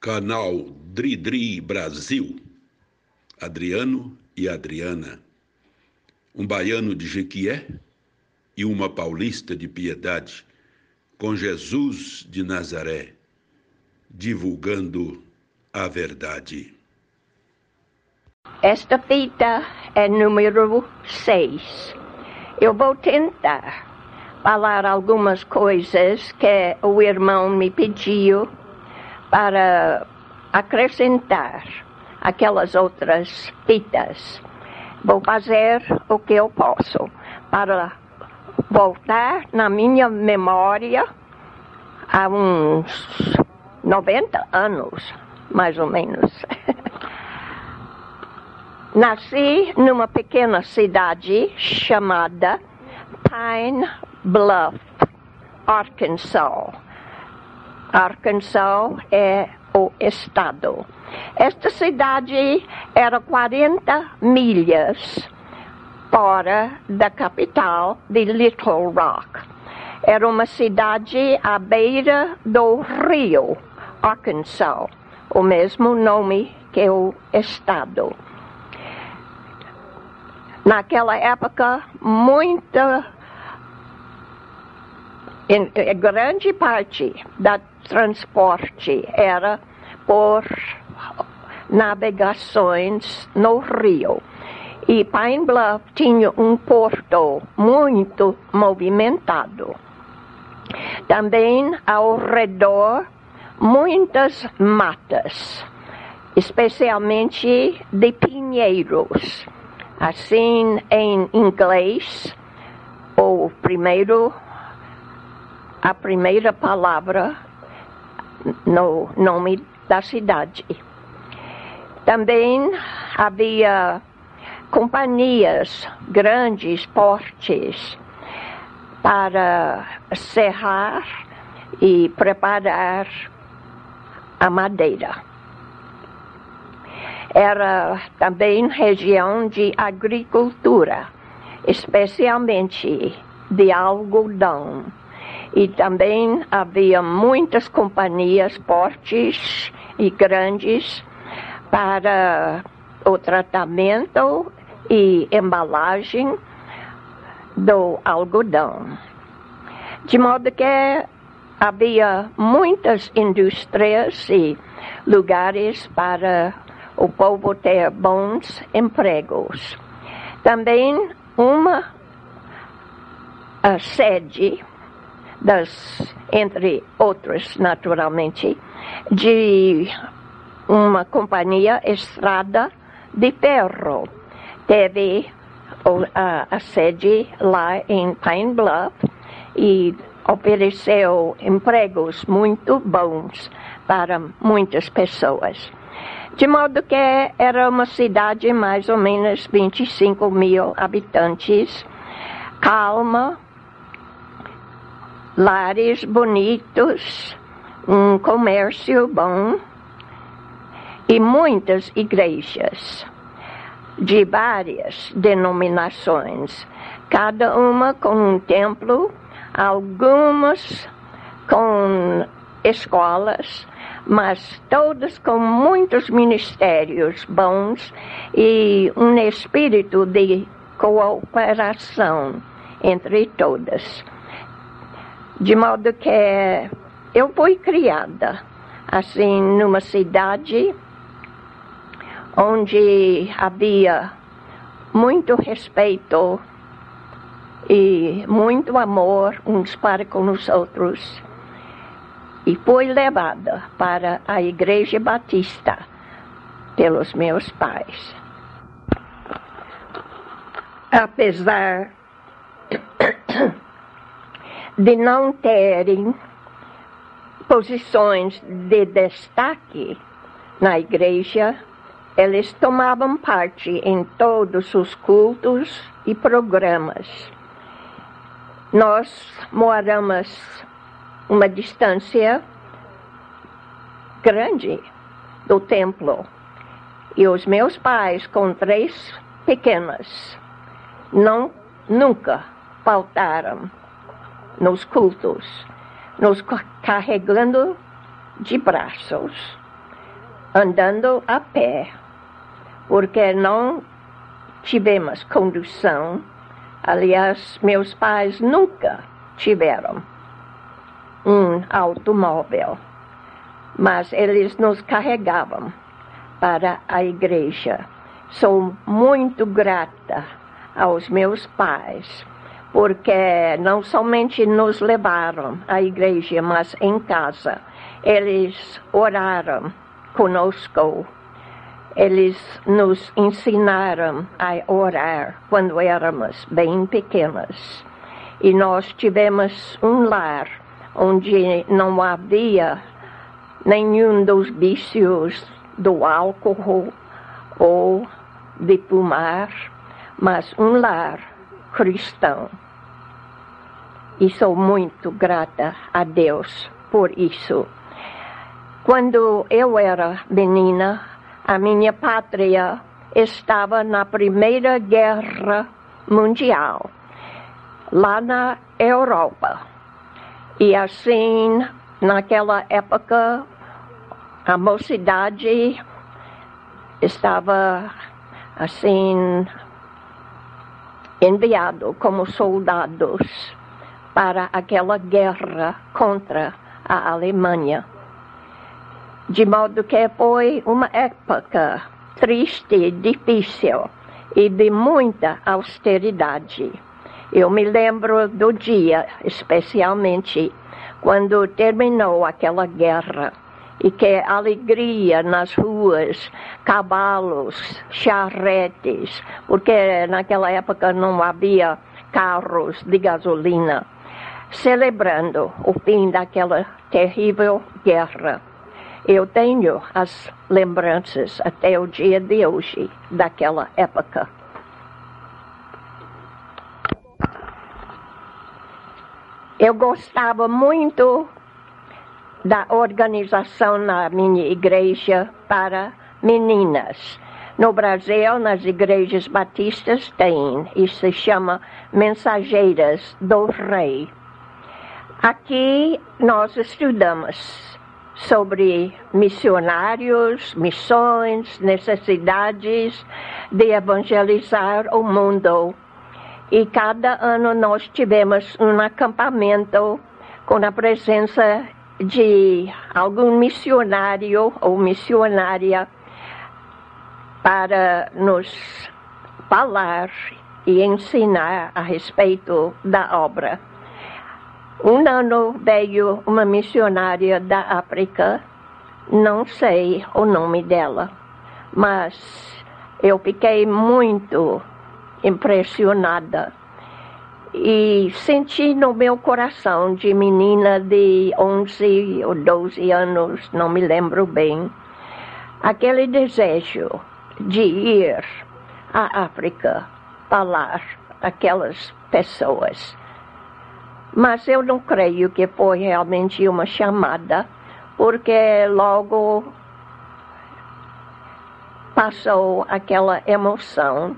Canal Dri Brasil, Adriano e Adriana, um baiano de Jequié e uma paulista de Piedade, com Jesus de Nazaré, divulgando a verdade. Esta fita é número 6. Eu vou tentar falar algumas coisas que o irmão me pediu para acrescentar aquelas outras fitas. Vou fazer o que eu posso para voltar na minha memória há uns 90 anos, mais ou menos. Nasci numa pequena cidade chamada Pine Bluff, Arkansas. Arkansas é o estado. Esta cidade era 40 milhas fora da capital de Little Rock. Era uma cidade à beira do rio Arkansas, o mesmo nome que o estado. Naquela época, grande parte da transporte era por navegações no rio. E Pine Bluff tinha um porto muito movimentado. Também ao redor, muitas matas, especialmente de pinheiros. Assim, em inglês, a primeira palavra no nome da cidade. Também havia companhias grandes, fortes, para serrar e preparar a madeira. Era também região de agricultura, especialmente de algodão. E também havia muitas companhias fortes e grandes para o tratamento e embalagem do algodão. De modo que havia muitas indústrias e lugares para o povo ter bons empregos. Também uma sede, entre outras, naturalmente, de uma companhia Estrada de Ferro. Teve a sede lá em Pine Bluff e ofereceu empregos muito bons para muitas pessoas. De modo que era uma cidade mais ou menos 25 mil habitantes, calma, lares bonitos, um comércio bom e muitas igrejas de várias denominações, cada uma com um templo, algumas com escolas, mas todas com muitos ministérios bons e um espírito de cooperação entre todas. De modo que eu fui criada assim numa cidade onde havia muito respeito e muito amor uns para com os outros. E fui levada para a Igreja Batista pelos meus pais. Apesar de não terem posições de destaque na igreja, eles tomavam parte em todos os cultos e programas. Nós moramos uma distância grande do templo. E os meus pais, com 3 pequenas, nunca faltaram nos cultos, nos carregando de braços. andando a pé, porque não tivemos condução. Aliás, meus pais nunca tiveram um automóvel, mas eles nos carregavam para a igreja. Sou muito grata aos meus pais, porque não somente nos levaram à igreja, mas em casa. Eles oraram conosco. Eles nos ensinaram a orar quando éramos bem pequenas. E nós tivemos um lar onde não havia nenhum dos vícios do álcool ou de fumar, mas um lar cristão. E sou muito grata a Deus por isso. Quando eu era menina, a minha pátria estava na Primeira Guerra Mundial, lá na Europa. E assim, naquela época, a mocidade estava assim enviado como soldados para aquela guerra contra a Alemanha. De modo que foi uma época triste, difícil e de muita austeridade. Eu me lembro do dia, especialmente, quando terminou aquela guerra, e que alegria nas ruas, cavalos, charretes, porque naquela época não havia carros de gasolina, celebrando o fim daquela terrível guerra. Eu tenho as lembranças até o dia de hoje daquela época. Eu gostava muito da organização na minha igreja para meninas. No Brasil, nas igrejas batistas tem, e se chama Mensageiras do Rei. Aqui nós estudamos sobre missionários, missões, necessidades de evangelizar o mundo. E cada ano nós tivemos um acampamento com a presença de algum missionário ou missionária para nos falar e ensinar a respeito da obra. Um ano veio uma missionária da África, não sei o nome dela, mas eu fiquei muito impressionada e senti no meu coração, de menina de 11 ou 12 anos, não me lembro bem, aquele desejo de ir à África falar aquelas pessoas. Mas eu não creio que foi realmente uma chamada, porque logo passou aquela emoção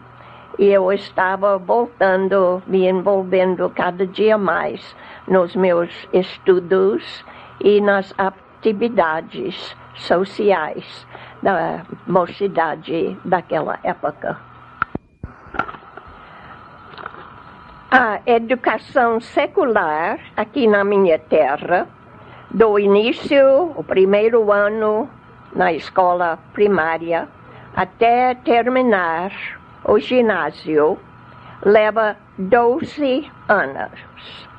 e eu estava voltando, me envolvendo cada dia mais nos meus estudos e nas atividades sociais da mocidade daquela época. A educação secular aqui na minha terra, do início, o primeiro ano na escola primária, até terminar o ginásio, leva 12 anos.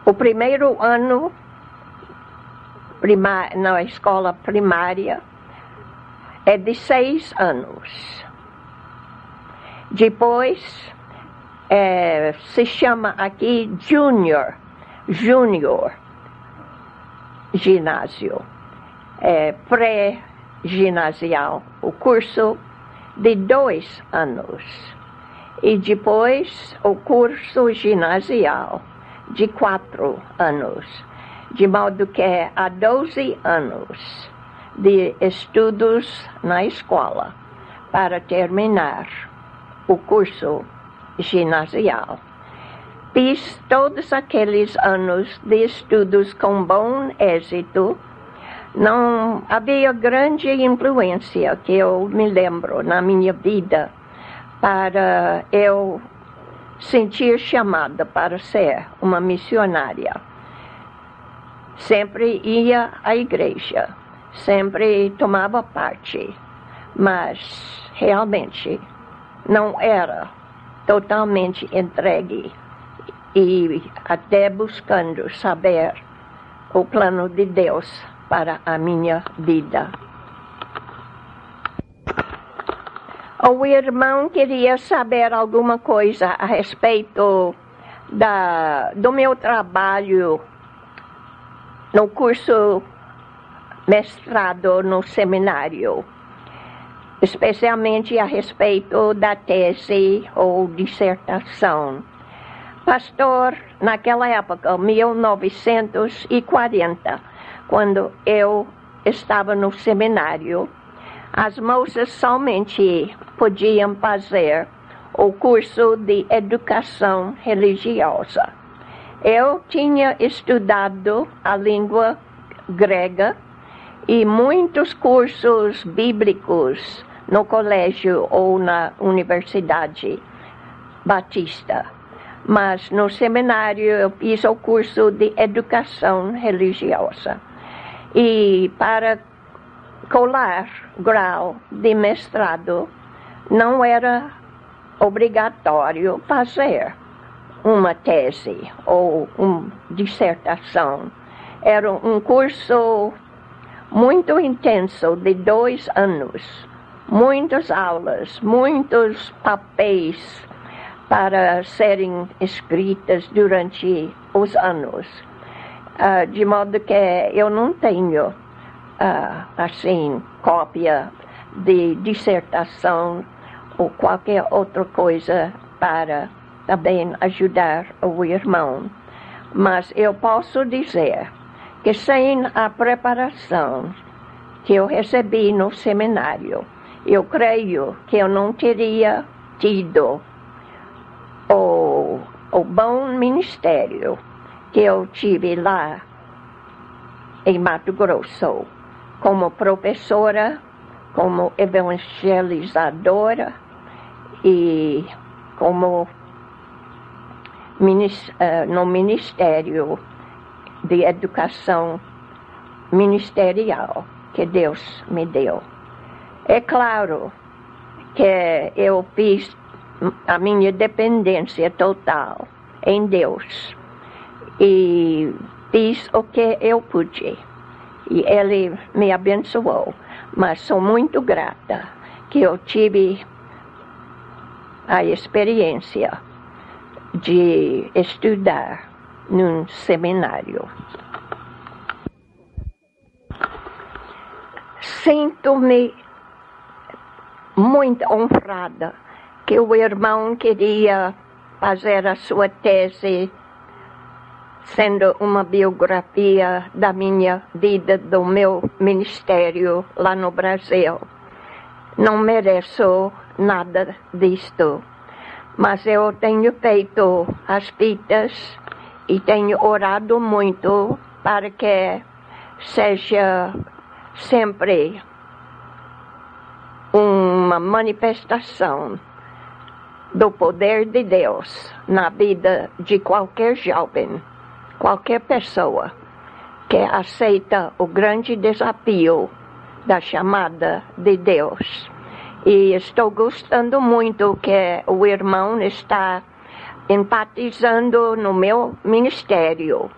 O primeiro ano na escola primária é de 6 anos. Depois, se chama aqui júnior ginásio, pré-ginasial, o curso de 2 anos. E depois o curso ginasial de 4 anos. De modo que há 12 anos de estudos na escola para terminar o curso ginasial. Fiz todos aqueles anos de estudos com bom êxito, Não havia grande influência, que eu me lembro, na minha vida, para eu sentir chamada para ser uma missionária. Sempre ia à igreja, sempre tomava parte, mas realmente não era totalmente entregue e até buscando saber o plano de Deus para a minha vida. O irmão queria saber alguma coisa a respeito do meu trabalho no curso mestrado no seminário, especialmente a respeito da tese ou dissertação. Pastor, naquela época, 1940, quando eu estava no seminário, as moças somente podiam fazer o curso de educação religiosa. Eu tinha estudado a língua grega e muitos cursos bíblicos no colégio ou na universidade batista. Mas no seminário eu fiz o curso de educação religiosa. E para colar grau de mestrado, não era obrigatório fazer uma tese ou uma dissertação. Era um curso muito intenso, de 2 anos. Muitas aulas, muitos papéis para serem escritas durante os anos. De modo que eu não tenho, assim, cópia de dissertação ou qualquer outra coisa para também ajudar o irmão. Mas eu posso dizer que sem a preparação que eu recebi no seminário, eu creio que eu não teria tido o bom ministério que eu tive lá em Mato Grosso, como professora, como evangelizadora e como no Ministério de Educação Ministerial que Deus me deu. É claro que eu fiz a minha dependência total em Deus e fiz o que eu pude e Ele me abençoou, mas sou muito grata que eu tive a experiência de estudar num seminário. Sinto-me muito honrada que o irmão queria fazer a sua tese sendo uma biografia da minha vida, do meu ministério lá no Brasil. Não mereço nada disto, mas eu tenho feito as fitas e tenho orado muito para que seja sempre uma manifestação do poder de Deus na vida de qualquer jovem, qualquer pessoa que aceita o grande desafio da chamada de Deus. E estou gostando muito que o irmão está enfatizando no meu ministério,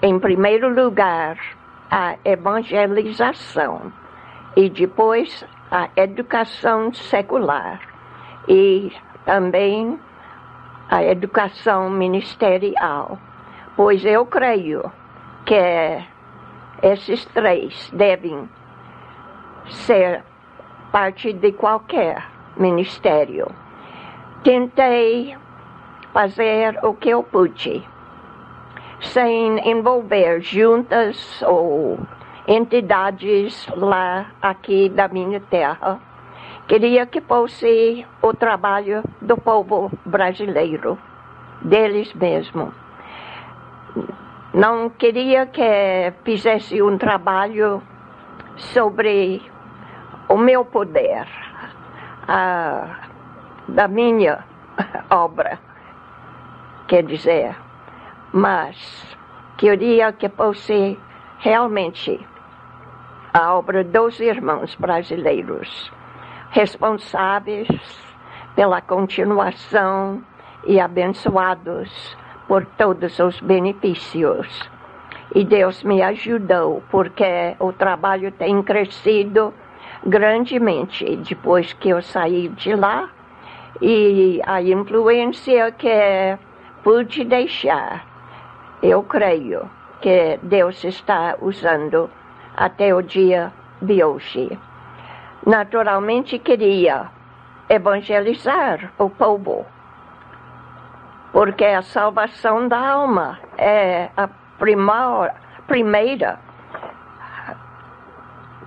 em primeiro lugar, a evangelização e depois a educação secular e também a educação ministerial, pois eu creio que esses 3 devem ser parte de qualquer ministério. Tentei fazer o que eu pude, sem envolver juntas ou entidades lá aqui da minha terra. Queria que fosse o trabalho do povo brasileiro, deles mesmos. Não queria que fizesse um trabalho sobre o meu poder, da minha obra, quer dizer, mas queria que fosse realmente a obra dos irmãos brasileiros, responsáveis pela continuação e abençoados por todos os benefícios. E Deus me ajudou, porque o trabalho tem crescido grandemente depois que eu saí de lá, e a influência que pude deixar, eu creio que Deus está usando até o dia de hoje. Naturalmente queria evangelizar o povo, porque a salvação da alma é a primeira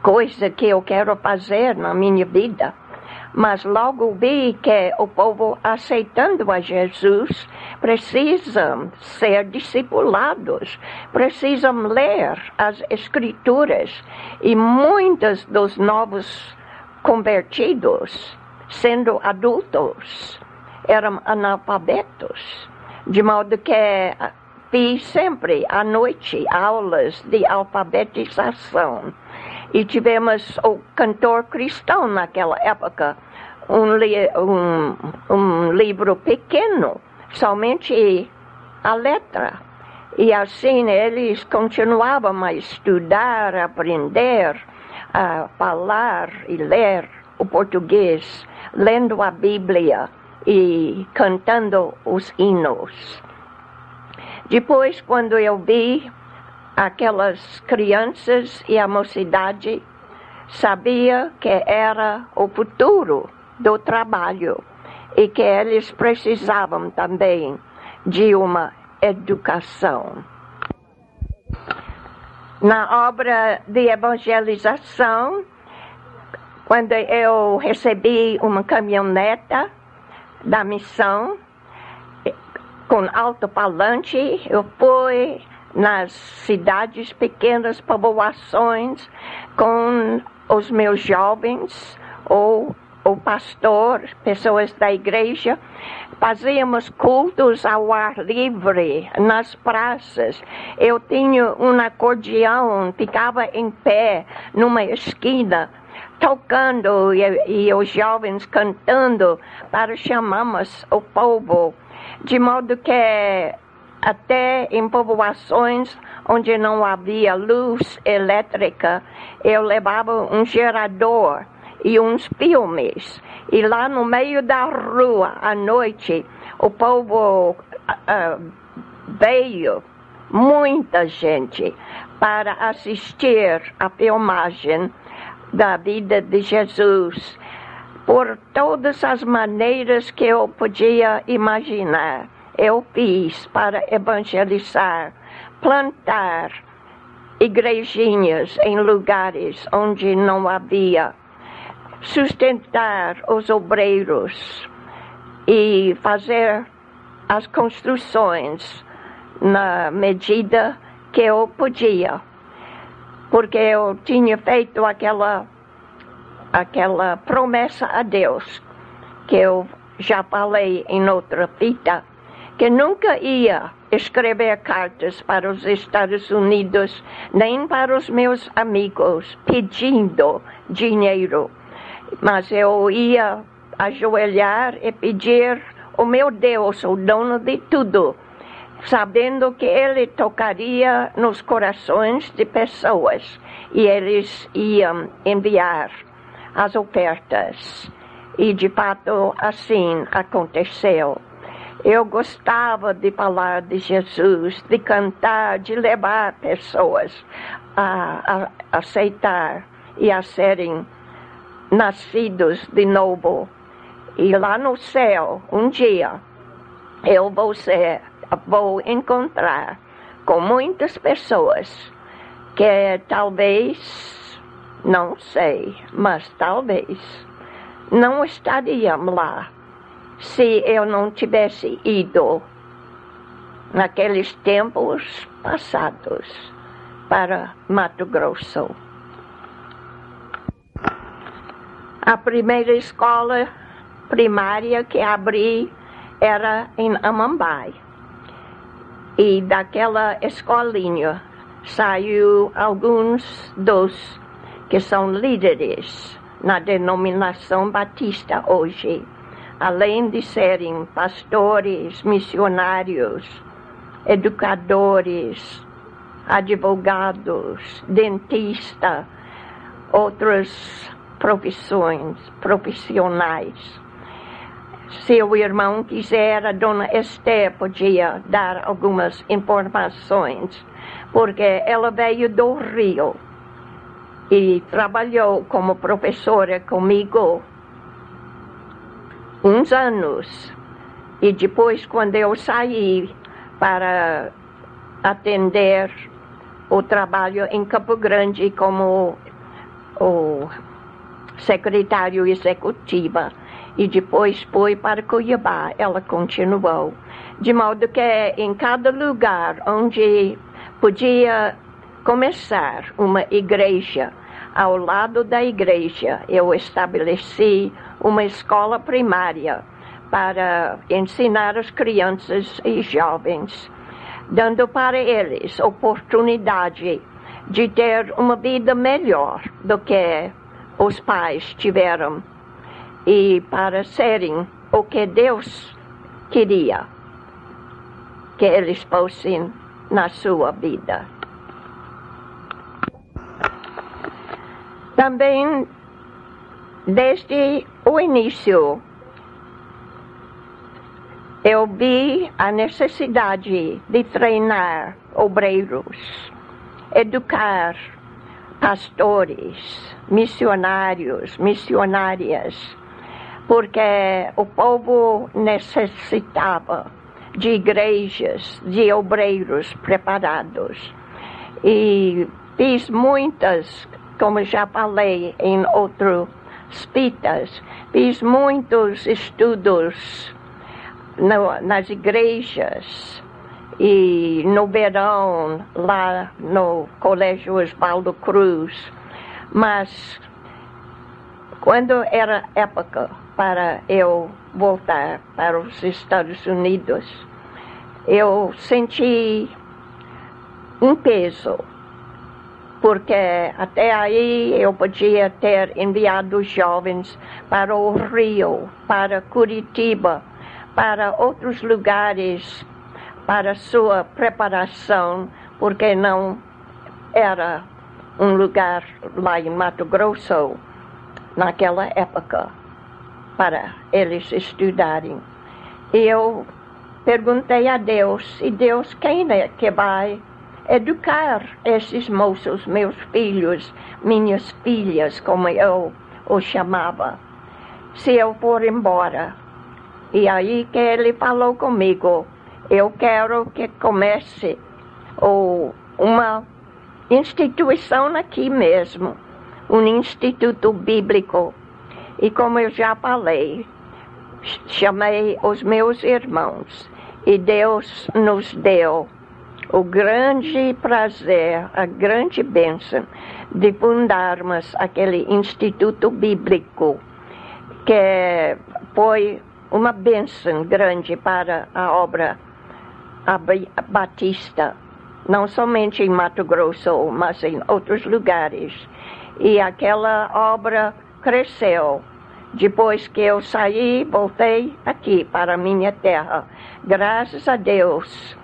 coisa que eu quero fazer na minha vida. Mas logo vi que o povo, aceitando a Jesus, precisam ser discipulados, precisam ler as Escrituras, e muitos dos novos convertidos, sendo adultos, eram analfabetos, de modo que fiz sempre à noite aulas de alfabetização. E tivemos o cantor cristão naquela época, um livro pequeno, somente a letra. E assim eles continuavam a estudar, a aprender, a falar e ler o português, lendo a Bíblia e cantando os hinos. Depois, quando eu vi aquelas crianças e a mocidade, sabia que era o futuro do trabalho e que eles precisavam também de uma educação. Na obra de evangelização, quando eu recebi uma caminhoneta da missão com alto-falante, eu fui nas cidades pequenas, povoações, com os meus jovens, ou o pastor, pessoas da igreja. Fazíamos cultos ao ar livre, nas praças. Eu tinha um acordeão, ficava em pé numa esquina, tocando, e os jovens cantando para chamarmos o povo, de modo que até em povoações onde não havia luz elétrica, eu levava um gerador e uns filmes. E lá no meio da rua, à noite, o povo veio, muita gente, para assistir à filmagem da vida de Jesus, por todas as maneiras que eu podia imaginar. Eu fiz para evangelizar, plantar igrejinhas em lugares onde não havia, sustentar os obreiros e fazer as construções na medida que eu podia, porque eu tinha feito aquela promessa a Deus, que eu já falei em outra fita, que nunca ia escrever cartas para os Estados Unidos, nem para os meus amigos, pedindo dinheiro. Mas eu ia ajoelhar e pedir o meu Deus, o dono de tudo, sabendo que Ele tocaria nos corações de pessoas e eles iam enviar as ofertas. E de fato assim aconteceu. Eu gostava de falar de Jesus, de cantar, de levar pessoas a aceitar e a serem nascidos de novo. E lá no céu, um dia, eu vou encontrar com muitas pessoas que talvez, não sei, mas talvez não estariam lá se eu não tivesse ido naqueles tempos passados para Mato Grosso. A primeira escola primária que abri era em Amambai. E daquela escolinha saiu alguns dos que são líderes na denominação batista hoje, além de serem pastores, missionários, educadores, advogados, dentistas, outras profissionais. Se o irmão quiser, a dona Esther podia dar algumas informações, porque ela veio do Rio e trabalhou como professora comigo uns anos. E depois, quando eu saí para atender o trabalho em Campo Grande como o secretário executiva, e depois foi para Cuiabá, ela continuou. De modo que em cada lugar onde podia começar uma igreja, ao lado da igreja, eu estabeleci uma escola primária para ensinar as crianças e jovens, dando para eles oportunidade de ter uma vida melhor do que os pais tiveram e para serem o que Deus queria que eles fossem na sua vida. Também, desde o início, eu vi a necessidade de treinar obreiros, educar pastores, missionários, missionárias, porque o povo necessitava de igrejas, de obreiros preparados. E fiz muitas, como já falei em outros fitas, fiz muitos estudos nas igrejas e no verão lá no Colégio Osvaldo Cruz. Mas quando era época para eu voltar para os Estados Unidos, eu senti um peso, porque até aí eu podia ter enviado jovens para o Rio, para Curitiba, para outros lugares, para sua preparação, porque não era um lugar lá em Mato Grosso, naquela época, para eles estudarem. E eu perguntei a Deus, e Deus, quem é que vai educar esses moços, meus filhos, minhas filhas, como eu os chamava, se eu for embora? E aí que ele falou comigo, eu quero que comece uma instituição aqui mesmo, um instituto bíblico. E como eu já falei, chamei os meus irmãos e Deus nos deu o grande prazer, a grande bênção de fundarmos aquele instituto bíblico, que foi uma bênção grande para a obra batista, não somente em Mato Grosso, mas em outros lugares. E aquela obra cresceu. Depois que eu saí, voltei aqui para a minha terra. Graças a Deus,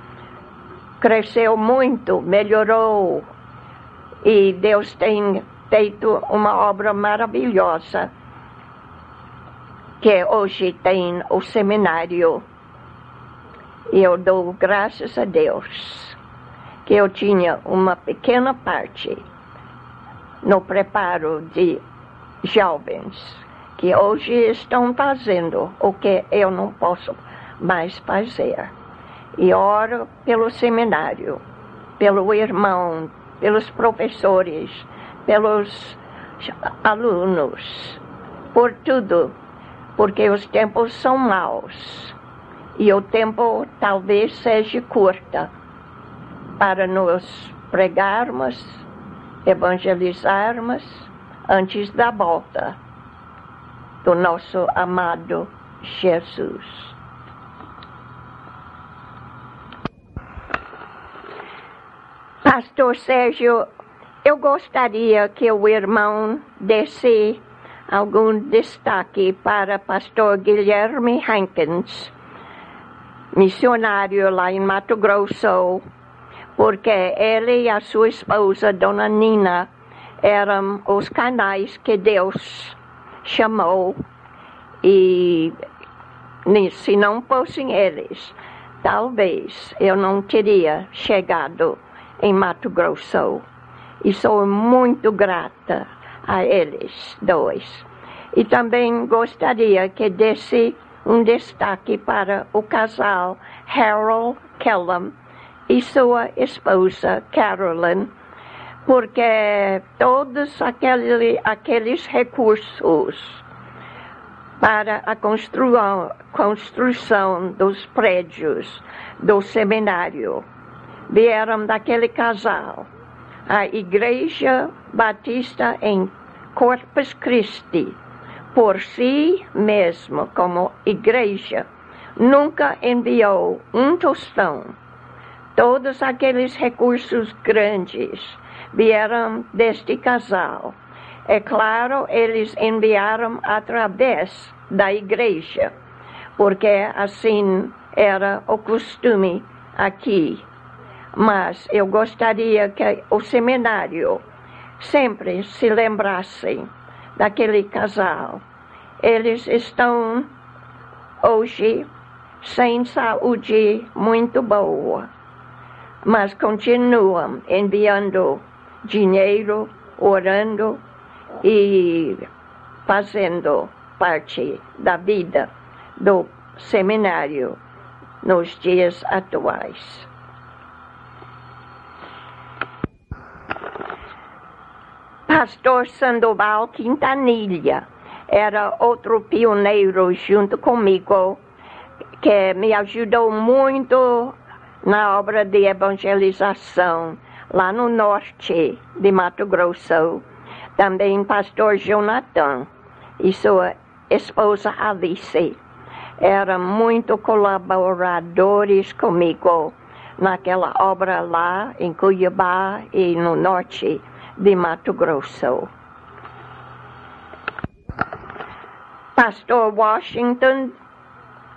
cresceu muito, melhorou. E Deus tem feito uma obra maravilhosa, que hoje tem o seminário. E eu dou graças a Deus que eu tinha uma pequena parte no preparo de jovens que hoje estão fazendo o que eu não posso mais fazer. E oro pelo seminário, pelo irmão, pelos professores, pelos alunos, por tudo, porque os tempos são maus e o tempo talvez seja curto para nos pregarmos, evangelizarmos antes da volta do nosso amado Jesus. Pastor Sérgio, eu gostaria que o irmão desse algum destaque para pastor Guilherme Hankins, missionário lá em Mato Grosso, porque ele e a sua esposa, Dona Nina, eram os canais que Deus chamou, e se não fossem eles, talvez eu não teria chegado em Mato Grosso. E sou muito grata a eles dois. E também gostaria que desse um destaque para o casal Harold Kellum e sua esposa Carolyn, porque todos aqueles recursos para a construção dos prédios do seminário vieram daquele casal. A Igreja Batista em Corpus Christi, por si mesmo, como igreja, nunca enviou um tostão. Todos aqueles recursos grandes vieram deste casal. É claro, eles enviaram através da igreja, porque assim era o costume aqui. Mas eu gostaria que o seminário sempre se lembrasse daquele casal. Eles estão hoje sem saúde muito boa, mas continuam enviando dinheiro, orando e fazendo parte da vida do seminário nos dias atuais. Pastor Sandoval Quintanilha era outro pioneiro junto comigo, que me ajudou muito na obra de evangelização lá no norte de Mato Grosso. Também pastor Jonathan e sua esposa Alice eram muito colaboradores comigo naquela obra lá em Cuiabá e no norte de Mato Grosso. Pastor Washington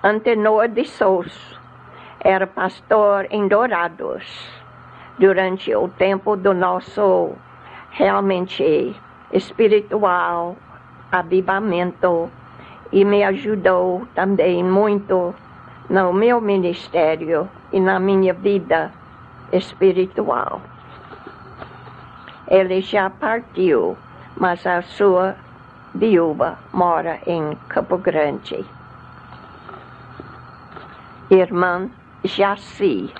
Antenor de Souza era pastor em Dourados durante o tempo do nosso realmente espiritual avivamento e me ajudou também muito no meu ministério e na minha vida espiritual. Ele já partiu, mas a sua viúva mora em Campo Grande. Irmã Jaci.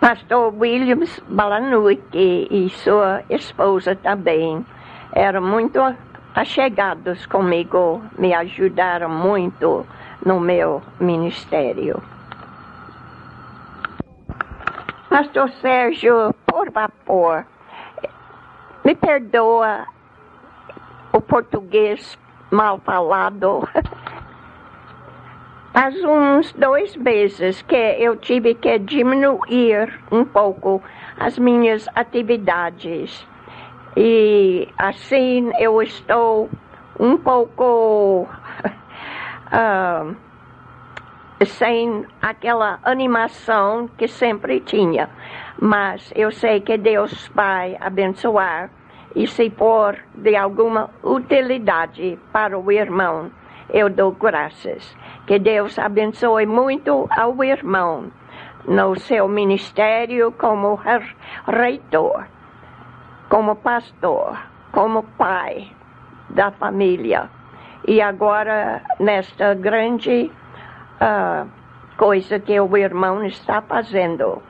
Pastor Williams Balanuque e sua esposa também eram muito achegados comigo, me ajudaram muito no meu ministério. Pastor Sérgio, por favor, me perdoa o português mal falado. Faz uns 2 meses que eu tive que diminuir um pouco as minhas atividades. E assim eu estou um pouco sem aquela animação que sempre tinha. Mas eu sei que Deus vai abençoar. E se for de alguma utilidade para o irmão, eu dou graças. Que Deus abençoe muito ao irmão no seu ministério como reitor, como pastor, como pai da família. E agora, nesta grande coisa que o irmão está fazendo,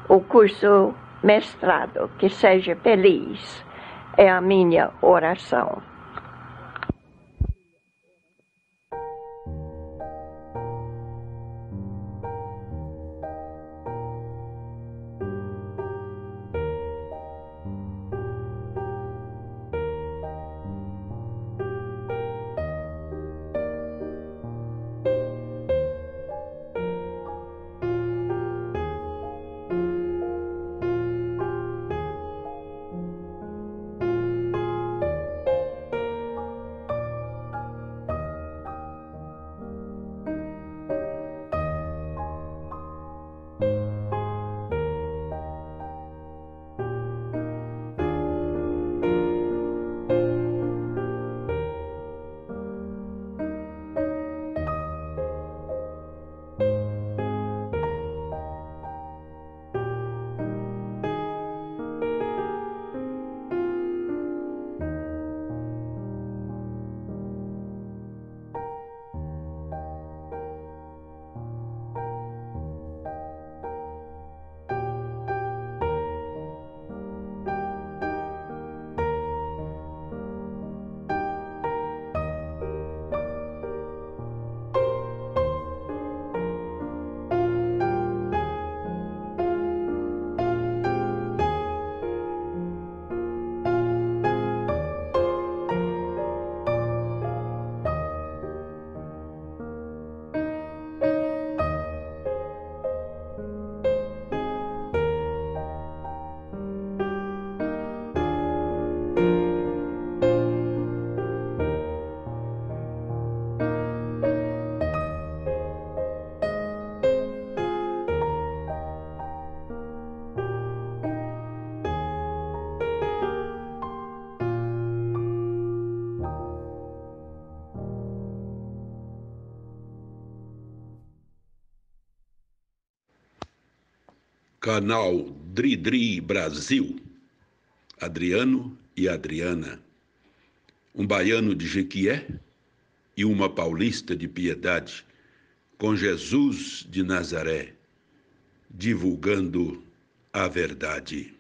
o curso mestrado, que seja feliz, é a minha oração. Canal Dri Dri Brasil, Adriano e Adriana, um baiano de Jequié e uma paulista de Piedade, com Jesus de Nazaré, divulgando a verdade.